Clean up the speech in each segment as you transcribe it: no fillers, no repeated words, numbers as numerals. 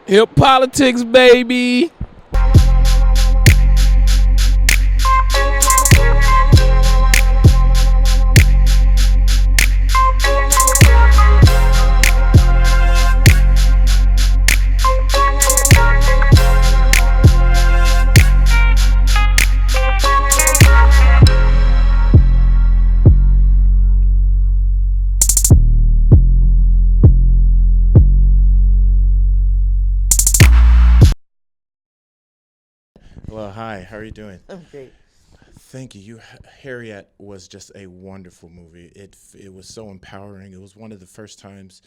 Hip politics, baby. Well, hi. How are you doing? I'm great. Thank you. Harriet was just a wonderful movie. It was so empowering. It was one of the first times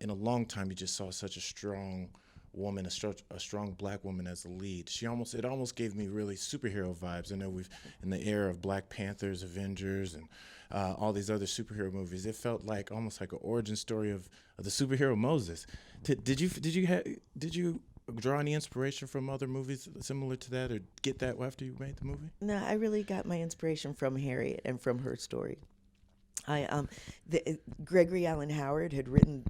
in a long time you just saw such a strong woman, a strong black woman as the lead. It almost gave me really superhero vibes. I know we've in the era of Black Panthers, Avengers, and all these other superhero movies. It felt like almost like an origin story of the superhero Moses. Did you draw any inspiration from other movies similar to that, or get that after you made the movie? No, I really got my inspiration from Harriet and from her story. I Gregory Allen Howard had written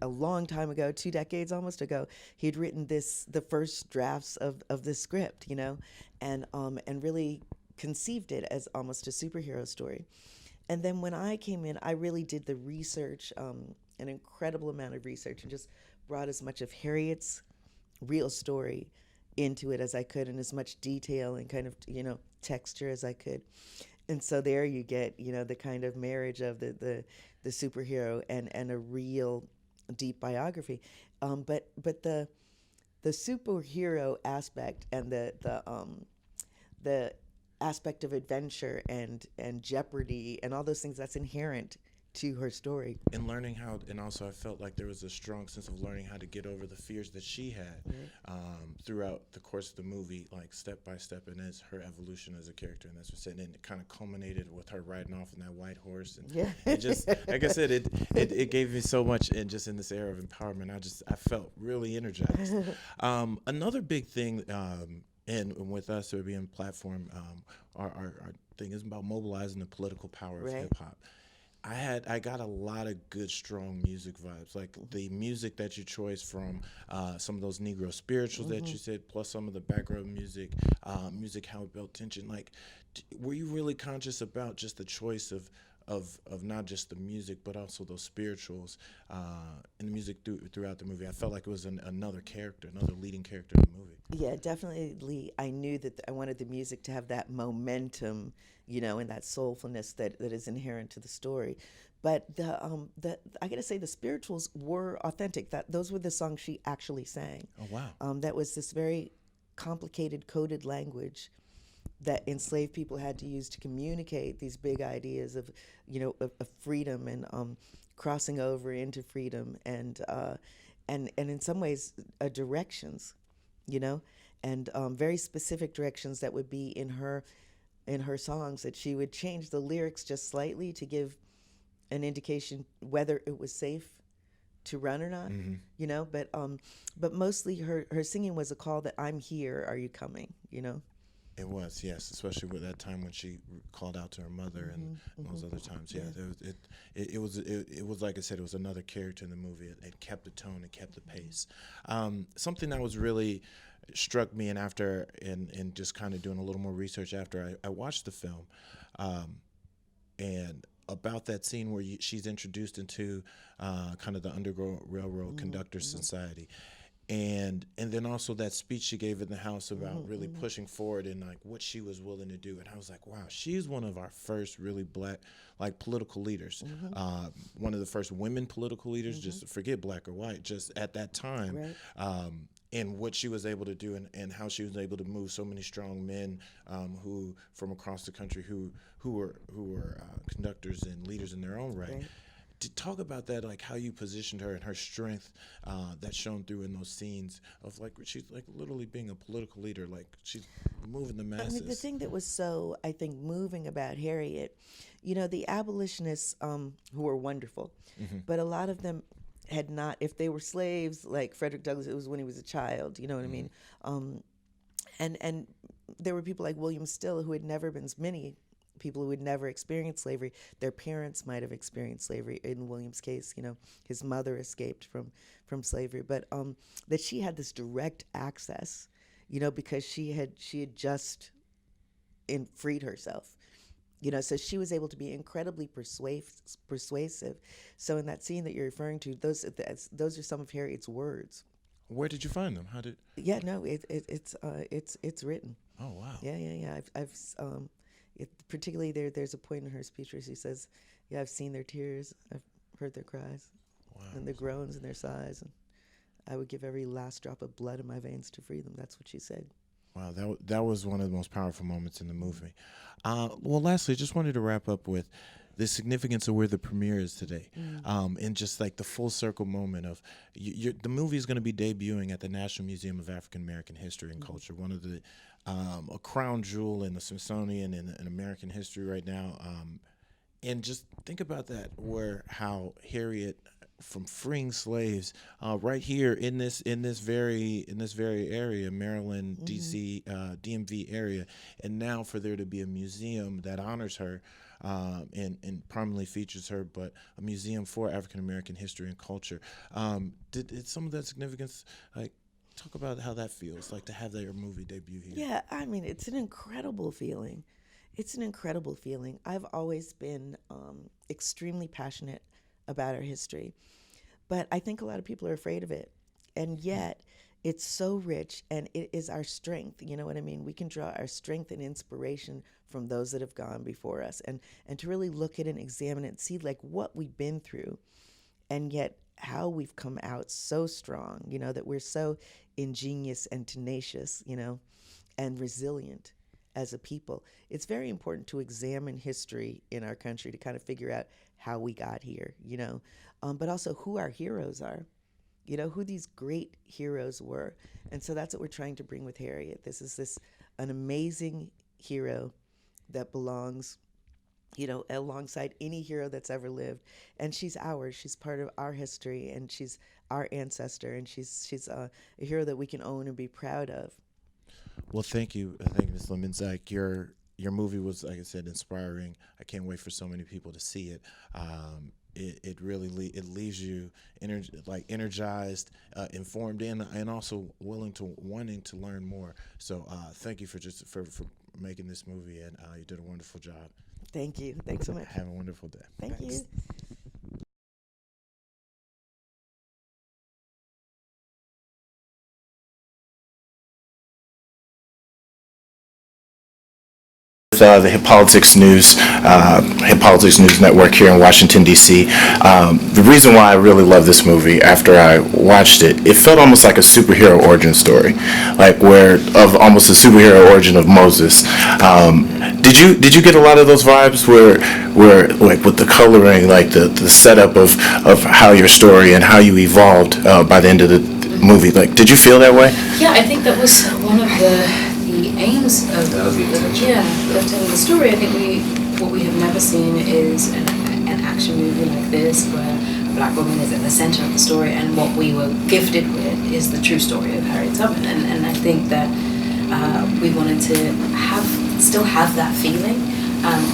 a long time ago, 2 decades almost ago. He had written the first drafts of this script, and really conceived it as almost a superhero story. And then when I came in, I really did the research, an incredible amount of research, and just brought as much of Harriet's real story into it as I could, and as much detail and kind of texture as I could. And so there you get the kind of marriage of the superhero and a real deep biography. But the superhero aspect and the aspect of adventure and jeopardy and all those things that's inherent to her story. And learning how, and also I felt like there was a strong sense of learning how to get over the fears that she had throughout the course of the movie, like step by step, and as her evolution as a character. And that's what said, and it kind of culminated with her riding off on that white horse. And it just, like I said, it gave me so much, and just in this era of empowerment, I felt really energized. Another big thing. And with us, there being a platform, our thing is about mobilizing the political power of hip hop. I got a lot of good, strong music vibes, like the music that you chose from some of those Negro spirituals that you said, plus some of the background music, how it built tension. Like, were you really conscious about just the choice of not just the music, but also those spirituals and the music throughout the movie? I felt like it was another leading character in the movie. Yeah, definitely. I knew that I wanted the music to have that momentum, and that soulfulness that is inherent to the story. But the I gotta say the spirituals were authentic. Those were the songs she actually sang. Oh wow! That was this very complicated coded language that enslaved people had to use to communicate these big ideas of freedom and crossing over into freedom and in some ways directions, and very specific directions that would be in her songs, that she would change the lyrics just slightly to give an indication whether it was safe to run or not, but mostly her singing was a call that I'm here, are you coming, It was, yes, especially with that time when she called out to her mother and those other times. Yeah, it was like I said, it was another character in the movie. It kept the tone, it kept the pace. Something that was really struck me, and after and just kind of doing a little more research after I watched the film, and about that scene where she's introduced into kind of the Underground Railroad Conductors Society. And then also that speech she gave in the House about really pushing forward and like what she was willing to do. And I was like, wow, she's one of our first really black, like, political leaders. One of the first women political leaders, just forget black or white, just at that time. Right. And what she was able to do and how she was able to move so many strong men who from across the country who were conductors and leaders in their own right. To talk about that, like how you positioned her and her strength that's shown through in those scenes of like she's like literally being a political leader, like she's moving the masses. I mean, the thing that was so, I think, moving about Harriet, the abolitionists who were wonderful, but a lot of them had not, if they were slaves, like Frederick Douglass, it was when he was a child, you know what I mean? And there were people like William Still who had never been, many people who had never experienced slavery. Their parents might have experienced slavery. In William's case, his mother escaped from slavery, but that she had this direct access, because she had just freed herself. So she was able to be incredibly persuasive. So in that scene that you're referring to, those are some of Harriet's words. Where did you find them? How did? Yeah, no, it's written. Oh wow. Yeah. Particularly there's a point in her speech where she says, "Yeah, I've seen their tears, I've heard their cries, and their groans and their sighs, and I would give every last drop of blood in my veins to free them." That's what she said. Wow, that was one of the most powerful moments in the movie. Well, lastly, just wanted to wrap up with the significance of where the premiere is today, and just like the full circle moment of the movie is going to be debuting at the National Museum of African American History and Culture, one of the a crown jewel in the Smithsonian and in American history right now. And just think about that, how Harriet, from freeing slaves right here in this very area, Maryland, D.C., DMV area, and now for there to be a museum that honors her and prominently features her, but a museum for African American history and culture. Did some of that significance, talk about how that feels, like to have their movie debut here? Yeah, I mean, it's an incredible feeling. It's an incredible feeling. I've always been extremely passionate about our history, but I think a lot of people are afraid of it, and yet it's so rich, and it is our strength. You know what I mean? We can draw our strength and inspiration from those that have gone before us, and to really look at it and examine it and see what we've been through, and yet how we've come out so strong, that we're so ingenious and tenacious, and resilient as a people. It's very important to examine history in our country to kind of figure out how we got here, but also who our heroes are, who these great heroes were. And so that's what we're trying to bring with Harriet. This is an amazing hero that belongs, alongside any hero that's ever lived. And she's ours. She's part of our history, and she's our ancestor, and she's a hero that we can own and be proud of. Well, thank you, Ms. Lemmons. Your movie was, like I said, inspiring. I can't wait for so many people to see it. It really leaves you energized, informed, and also wanting to learn more. So thank you for making this movie, and you did a wonderful job. Thank you. Thanks so much. Have a wonderful day. Thanks. You. The Hip Politics News Network here in Washington, D.C. The reason why I really love this movie, after I watched it, it felt almost like a superhero origin story, almost a superhero origin of Moses. Did you get a lot of those vibes where with the coloring, the setup of how your story and how you evolved by the end of the movie? Did you feel that way? Yeah, I think that was one of the aims of telling the story. I think what we have never seen is an action movie like this where a black woman is at the center of the story, and what we were gifted with is the true story of Harriet Tubman. And I think that we wanted to still have that feeling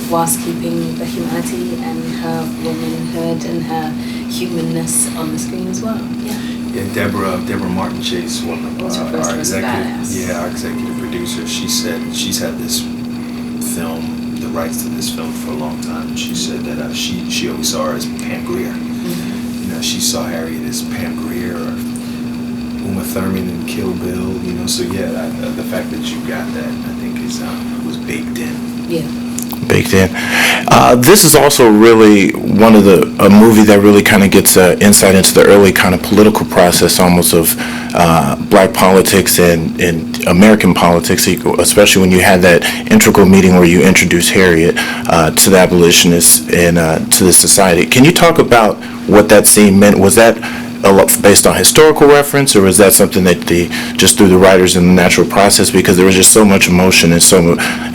whilst keeping the humanity and her womanhood and her humanness on the screen as well. Yeah, Deborah Martin Chase, one of our executive producer, she said she's had this film, the rights to this film, for a long time. And she said that she always saw her as Pam Grier. Mm-hmm. She saw Harriet as Pam Grier or Uma Thurman in Kill Bill. So the fact that you got that, I think, was baked in. Yeah. Baked in. This is also really a movie that really kind of gets insight into the early kind of political process, almost of black politics and American politics, especially when you had that integral meeting where you introduced Harriet to the abolitionists and to the society. Can you talk about what that scene meant? Was that based on historical reference, or was that something that just through the writers in the natural process, because there was just so much emotion and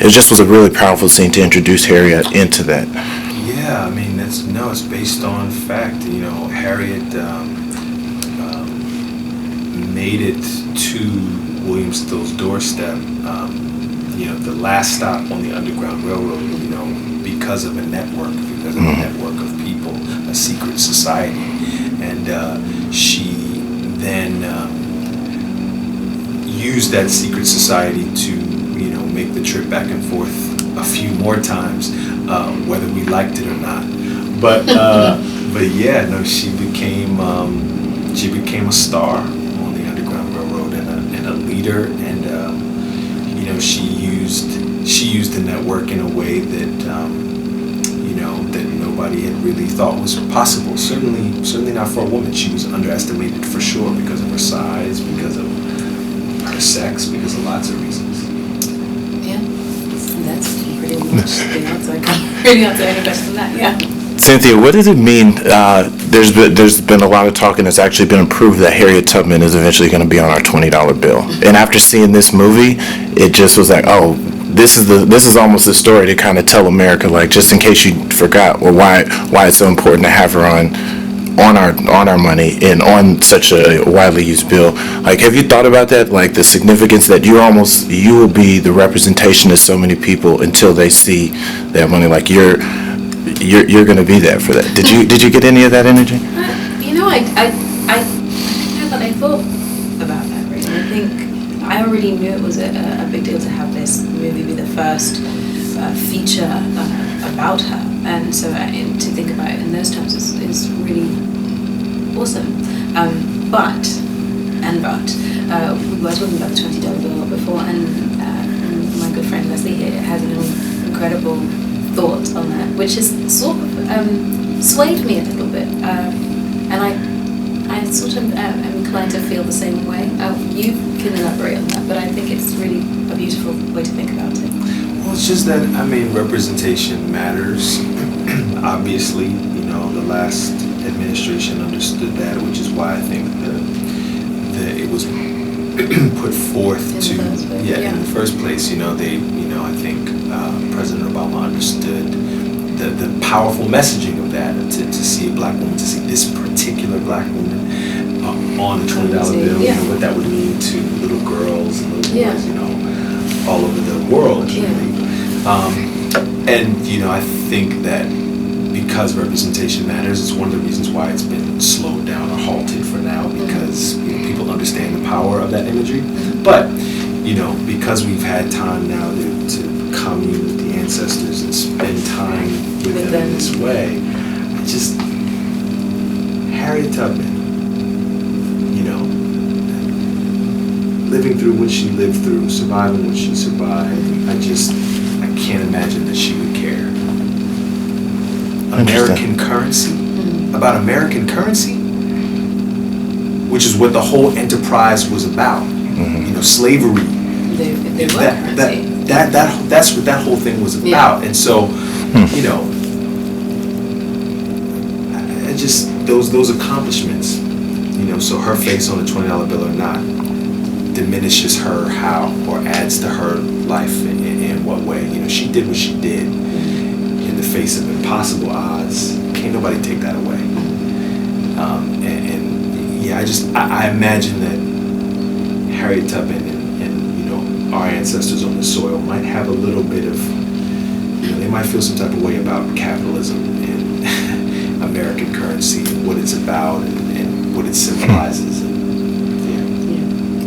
it just was a really powerful scene to introduce Harriet into that? Yeah, I mean, it's based on fact. Harriet made it to Williamsville's doorstep, the last stop on the Underground Railroad, because of a network of people, a secret society. And she then used that secret society to, make the trip back and forth a few more times, whether we liked it or not. But yeah, no, she became a star on the Underground Railroad and a leader, and she used the network in a way that that nobody had really thought was possible. Certainly not for a woman. She was underestimated for sure because of her size, because of her sex, because of lots of reasons. Yeah, that's pretty much the answer. I can't really answer any better than that. Yeah. Cynthia, what does it mean? There's been a lot of talk, and it's actually been approved that Harriet Tubman is eventually going to be on our $20 bill. And after seeing this movie, it just was like, oh, this is almost a story to kind of tell America, like, just in case you forgot, or why it's so important to have her on our money and on such a widely used bill. Like, have you thought about that? Like, the significance that you will be the representation of so many people until they see that money. Like, you're going to be there for that. Did you get any of that energy? I thought about that, really. I think I already knew it was a big deal to have this movie be the first feature about her, and so to think about it in those terms is really awesome. But we were talking about the $20 bill before, and my good friend Leslie here has an incredible thought on that, which has sort of swayed me a little bit, and I sort of am inclined to feel the same way. You can elaborate on that, but I think it's really a beautiful way to think about it. Well, it's just that, representation matters. Obviously, the last administration understood that, which is why I think it was put forth in the first place. I think President Obama understood the powerful messaging of that, to see a black woman, to see this particular black woman on the $20 bill, what that would mean to little girls and little boys, all over the world, really. And I think that because representation matters, it's one of the reasons why it's been slowed down or halted for now, because people understand the power of that imagery. But because we've had time now to commune with the ancestors and spend time with them in this way, Harriet Tubman, living through what she lived through, surviving what she survived, I can't imagine that she would care. American currency? About American currency? Which is what the whole enterprise was about. Slavery. That's what that whole thing was about. And so, those accomplishments, so her face on the $20 bill or not, diminishes her how, or adds to her life in what way. She did what she did in the face of impossible odds. Can't nobody take that away. I imagine that Harriet Tubman and our ancestors on the soil might have a little bit of, they might feel some type of way about capitalism and American currency and what it's about and what it symbolizes.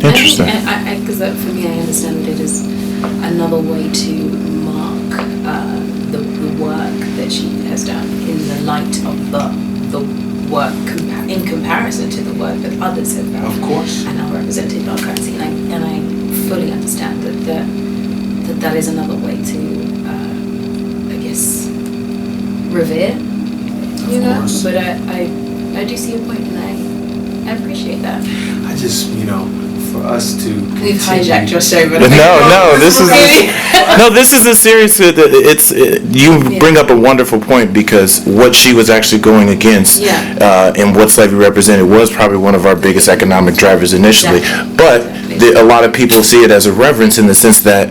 Interesting. Because for me, I understand that it is another way to mark the work that she has done in the light of the work in comparison to the work that others have done. Of course. And are represented in our currency. And I fully understand that is another way to, I guess, revere. Of course. But I do see your point, and I appreciate that. I just, for us to We've hijacked your show, but this is a serious. You bring up a wonderful point, because what she was actually going against, and what slavery represented, was probably one of our biggest economic drivers initially. But a lot of people see it as a reverence, in the sense that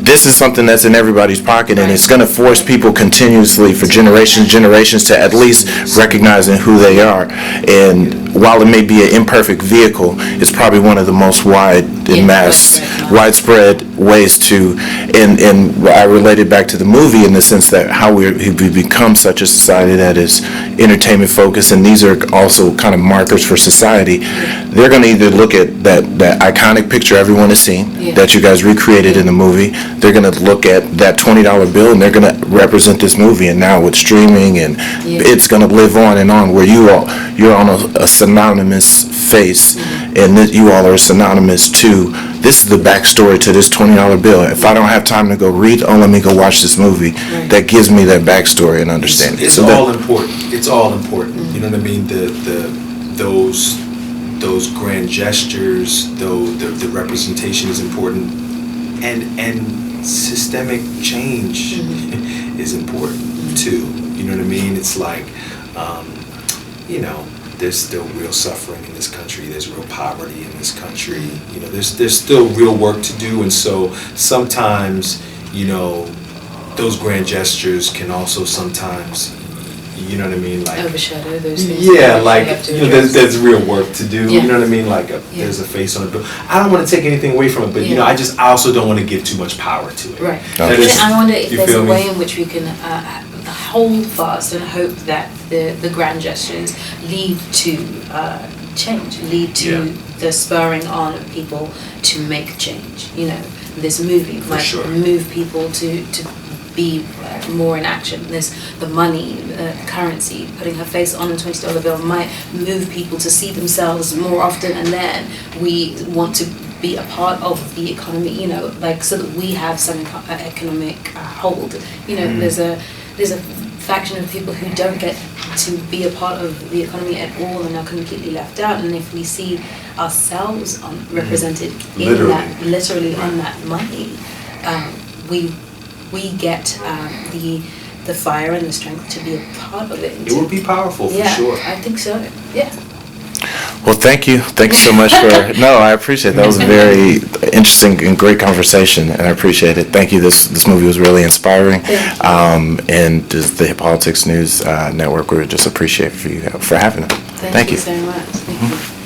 this is something that's in everybody's pocket, and it's going to force people continuously for generations to at least recognizing who they are. And while it may be an imperfect vehicle, it's probably one of the most widespread ways to, and I related back to the movie in the sense that how we become such a society that is entertainment focused, and these are also kind of markers for society. They're going to either look at that iconic picture everyone has seen that you guys recreated in the movie. They're going to look at that $20 bill, and they're going to represent this movie. And now with streaming, and it's going to live on and on, where you're on a synonymous face, and you all are synonymous to, this is the backstory to this $20 bill. If I don't have time to go read, let me go watch this movie. That gives me that backstory and understanding. It's all important. It's all important. You know what I mean? Those grand gestures, though the representation is important, and systemic change is important too. You know what I mean? It's like, you know, there's still real suffering in this country. There's real poverty in this country. You know, there's still real work to do, and so sometimes, you know, those grand gestures can also sometimes, you know what I mean, like overshadow those things. Yeah, like, you know, there's real work to do. Yeah. You know what I mean? Like there's a face on the bill. I don't want to take anything away from it, but you know, I also don't want to give too much power to it. Right. Okay. I wonder if there's a way me? in which we can hold fast and hope that the grand gestures lead to change, lead to the spurring on of people to make change. You know, this movie might move people to be more in action. There's the money, currency, putting her face on a $20 bill might move people to see themselves more often, and then we want to be a part of the economy, you know, like so that we have some economic hold. You know, there's a faction of people who don't get to be a part of the economy at all and are completely left out. And if we see ourselves represented in that, literally on that money, we get the fire and the strength to be a part of it. It would be powerful for sure. I think so. Yeah. Well, thank you so much for. No, I appreciate it. That was a very interesting and great conversation, and I appreciate it. Thank you. This movie was really inspiring, and the Hip Politics News Network, we just appreciate for having it. Thank you so much. Thank you.